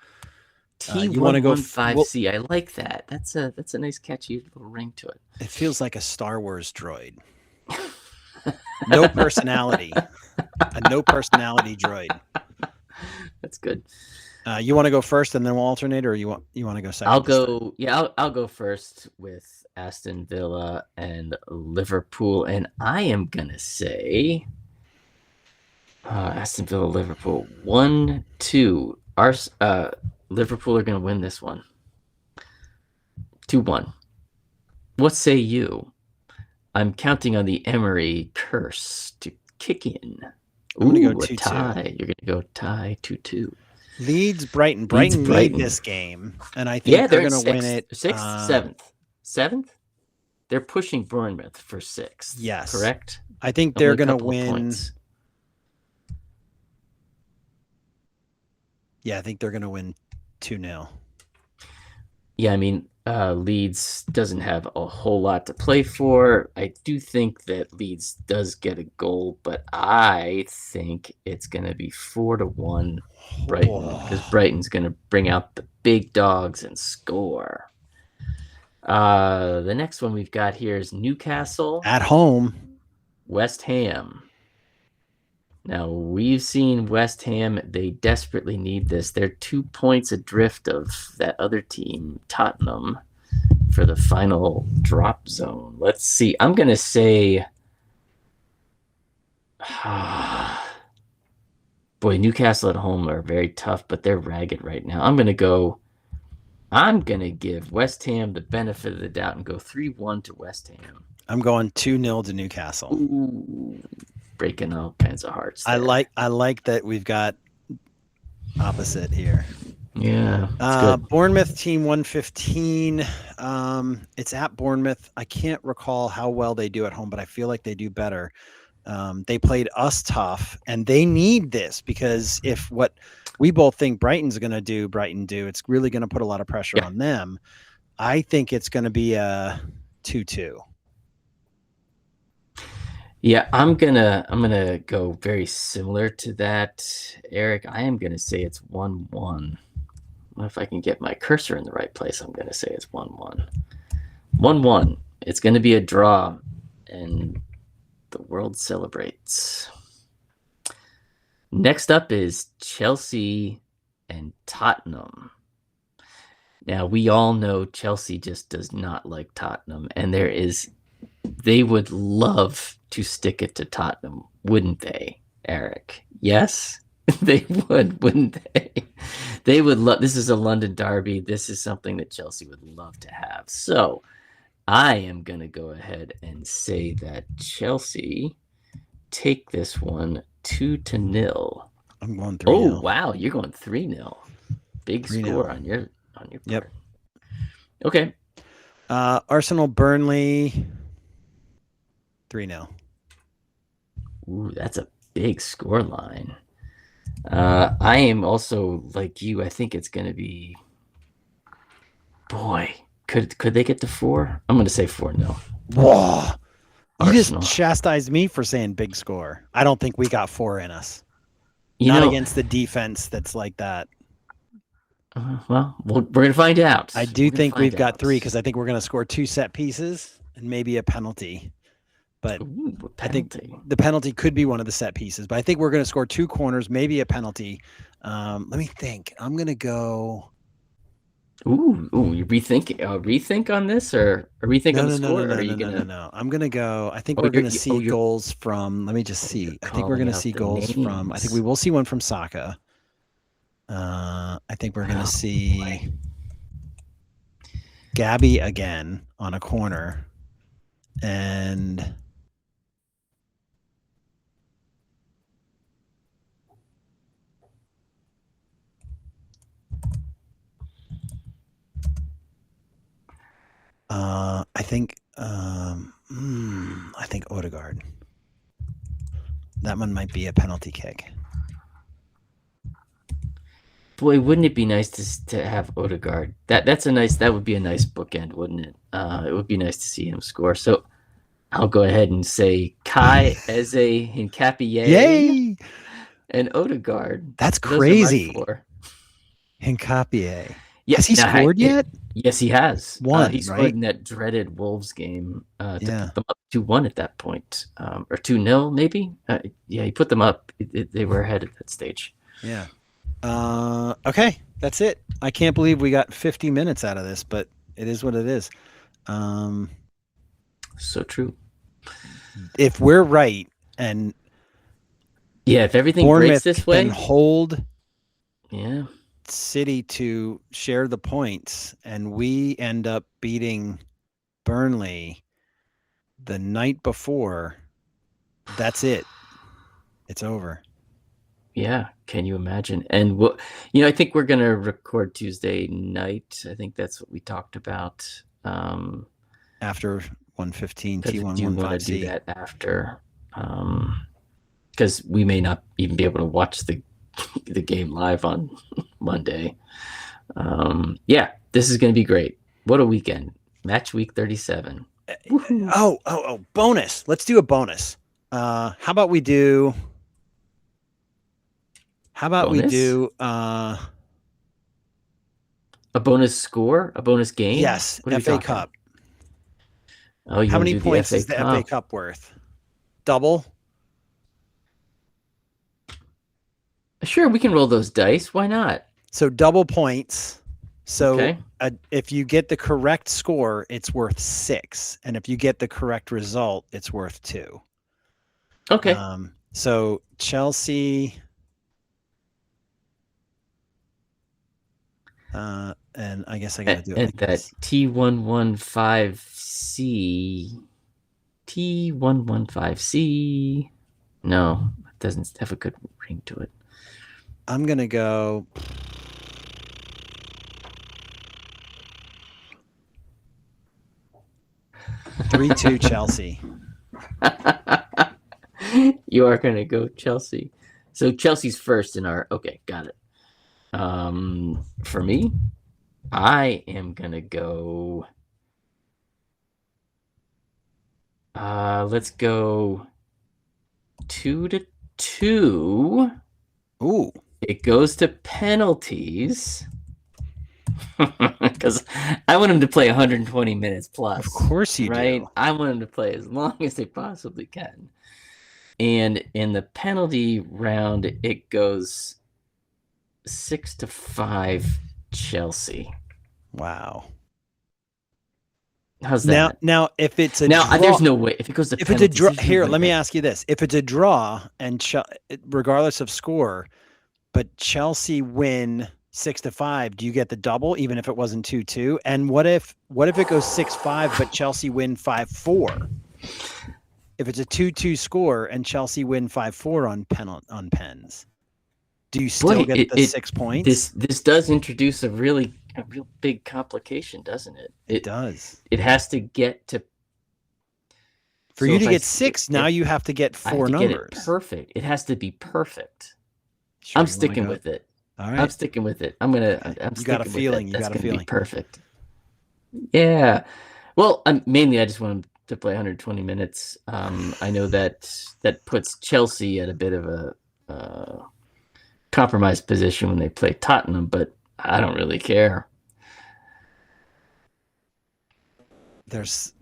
you want to go 5C? I like that. That's a nice catchy little ring to it. It feels like a Star Wars droid. No personality. A no personality droid. That's good. You want to go first and then we'll alternate, or you want to go second? I'll go first with Aston Villa and Liverpool, and I am gonna say Aston Villa, Liverpool 1-2. Liverpool are gonna win this one 2-1. What say you? I'm counting on the Emery curse to kick in. I'm going to go 2-2. Tie. You're going to go tie 2-2. Leeds, Brighton. Brighton need this game, and I think they're going to win it. 6th, 7th. They're pushing Bournemouth for 6th. Yes, correct. I think they're going to win. Yeah, I think they're going to win 2-0. Yeah, I mean, Leeds doesn't have a whole lot to play for. I do think that Leeds does get a goal, but I think it's going to be 4-1 Brighton, because Brighton's going to bring out the big dogs and score. The next one we've got here is Newcastle at home, West Ham. Now, we've seen West Ham. They desperately need this. They're 2 points adrift of that other team, Tottenham, for the final drop zone. Let's see. I'm going to say... boy, Newcastle at home are very tough, but they're ragged right now. I'm going to give West Ham the benefit of the doubt and go 3-1 to West Ham. I'm going 2-0 to Newcastle. Ooh. Breaking all kinds of hearts there. I like that we've got opposite here. Yeah. Bournemouth T115. It's at Bournemouth. I can't recall how well they do at home, but I feel like they do better. They played us tough, and they need this, because if what we both think Brighton do, it's really going to put a lot of pressure on them. I think it's going to be a 2-2. Yeah, I'm gonna go very similar to that, Eric. I am gonna say it's 1-1. If I can get my cursor in the right place, I'm gonna say it's 1-1. 1-1. It's gonna be a draw, and The world celebrates. Next up is Chelsea and Tottenham. Now, we all know Chelsea just does not like Tottenham, and they would love to stick it to Tottenham, wouldn't they, Eric? Yes, they would, wouldn't they? They would love. This is a London derby. This is something that Chelsea would love to have. So I am going to go ahead and say that Chelsea take this one 2-0. I'm going 3-0. Oh, wow. You're going 3-0. Big 3-0. Score on your part. Yep. Okay. Arsenal Burnley 3-0. Ooh, that's a big score line. I am also like you. I think it's going to be. Boy, could they get to 4? I'm going to say 4-0. Whoa! You Arsenal. just chastised me for saying big score. I don't think we got 4 in us. Not against the defense that's like that. Well, we're going to find out. I do think we've got 3 because I think we're going to score 2 set pieces and maybe a penalty. But I think the penalty could be one of the set pieces. But I think we're going to score 2 corners, maybe a penalty. Let me think. I'm going to go. Ooh! You rethink on this, or rethink on the score? No. I'm going to go. I think we're going to see goals from. Let me just see. I think we're going to see goals from. I think we will see one from Saka. I think we're going to see Gabby again on a corner, and I think Odegaard. That one might be a penalty kick. Boy, wouldn't it be nice to have Odegaard? That would be a nice bookend, wouldn't it? It would be nice to see him score. So I'll go ahead and say Kai, Eze, Hincapié, yay, and Odegaard. That's crazy. Hincapié. Yeah, has he scored yet? Yes, he has. He scored in that dreaded Wolves game to put them up 2-1 at that point, or 2-0 maybe. He put them up. They were ahead at that stage. Yeah. Okay, that's it. I can't believe we got 50 minutes out of this, but it is what it is. So true. If we're right, and if everything Bournemouth breaks this way, and hold City to share the points, and we end up beating Burnley the night before, that's it. It's over. Yeah, can you imagine? And I think we're gonna record Tuesday night. I think that's what we talked about. After 115 T115C. Do want to do that after, because we may not even be able to watch the game live on Monday. This is gonna be great. What a weekend! Match week 37. Oh! Bonus. Let's do a bonus. How about we do? We do a bonus score, a bonus game? Yes, FA Cup. Oh, how many points is the FA Cup worth? Double? Sure, we can roll those dice. Why not? So double points. So if you get the correct score, it's worth 6. And if you get the correct result, it's worth 2. Okay. So Chelsea... and I guess I gotta do it. And that T115C. No, it doesn't have a good ring to it. I'm gonna go 3-2 Chelsea. You are gonna go Chelsea. So Chelsea's first in our. Okay, got it. For me, I am gonna go. Let's go 2-2. Ooh, it goes to penalties because I want them to play 120 minutes plus. Of course you do. Right? I want them to play as long as they possibly can. And in the penalty round, it goes 6-5 Chelsea. Wow. How's that? Now, if it's a draw, there's no way. If it goes to penalties, it's a draw, here, let me ask you this: if it's a draw and regardless of score, but Chelsea win 6-5, do you get the double even if it wasn't 2-2? And what if it goes 6-5 but Chelsea win 5-4? If it's a 2-2 score and Chelsea win 5-4 on pens, do you still get the 6 points? This does introduce a real big complication, doesn't it? It does. It has to get to. For you to get 6, now you have to get 4 numbers. Get it perfect. It has to be perfect. Sure, I'm sticking with it. All right. I'm sticking with it. I'm you got a feeling. You got a feeling. Be perfect. Yeah. Well, mainly I just want him to play 120 minutes. I know that puts Chelsea at a bit of a compromised position when they play Tottenham, but I don't really care. There's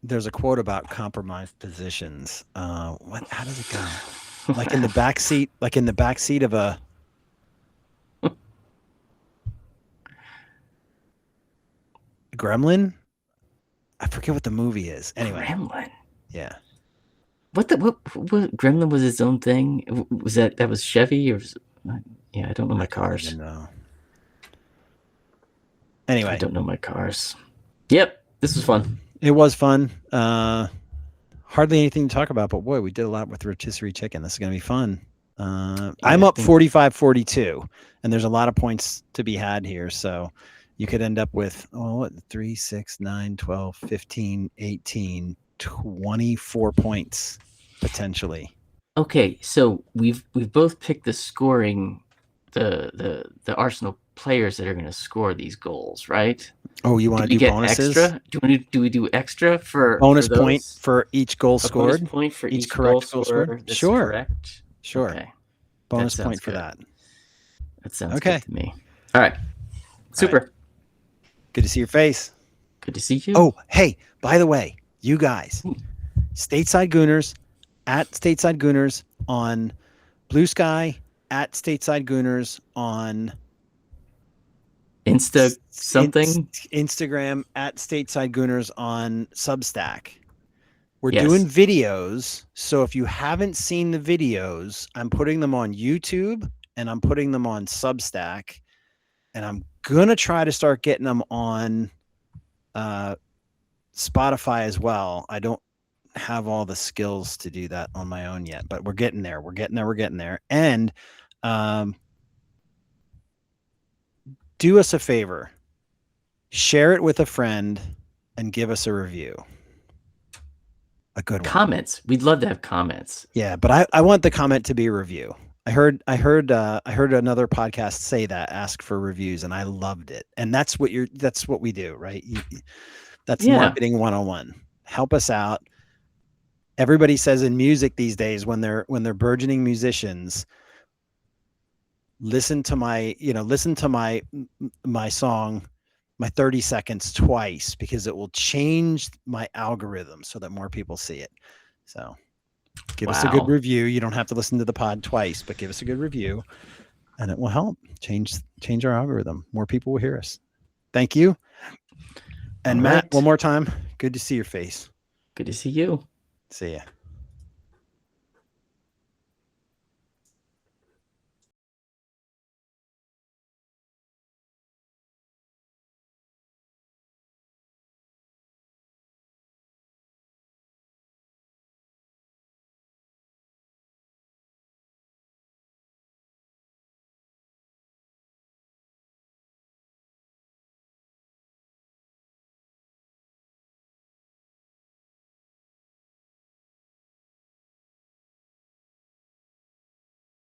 a quote about compromised positions. How does it go? Like in the back seat of a Gremlin? I forget what the movie is. Anyway. Gremlin. Yeah. What Gremlin was its own thing? Was that was Chevy or yeah, I don't know my cars. No. Anyway. I don't know my cars. Yep. This was fun. It was fun. Hardly anything to talk about, but boy, we did a lot with rotisserie chicken. This is going to be fun. I'm up 45-42, and there's a lot of points to be had here. So you could end up with 3, 6, 9, 12, 15, 18, 24 points potentially. Okay, so we've both picked the scoring, the Arsenal players that are going to score these goals, right? Oh, you want to do bonuses? Extra? Do we do extra for bonus for point for each goal scored? Bonus point for each correct goal scored. Sure. Correct. Sure. Okay. Bonus point for that. That sounds good to me. All right. Super. All right. Good to see your face. Good to see you. Oh, hey, by the way, you guys, Stateside Gooners at Stateside Gooners on Blue Sky, at Stateside Gooners on Instagram at Stateside Gooners on Substack. We're doing videos, so if you haven't seen the videos, I'm putting them on YouTube and I'm putting them on Substack, and I'm gonna try to start getting them on Spotify as well. I don't have all the skills to do that on my own yet, but we're getting there. And do us a favor, share it with a friend and give us a review. A good one. Comments. We'd love to have comments. Yeah, but I want the comment to be a review. I heard another podcast say that, ask for reviews, and I loved it. And that's what we do, right? That's marketing 101. Help us out. Everybody says in music these days, when they're burgeoning musicians, listen to my song, my 30 seconds twice, because it will change my algorithm so that more people see it. So give us a good review. You don't have to listen to the pod twice, but give us a good review and it will help change our algorithm. More people will hear us. Thank you. And Matt, one more time, good to see your face. Good to see you. See ya.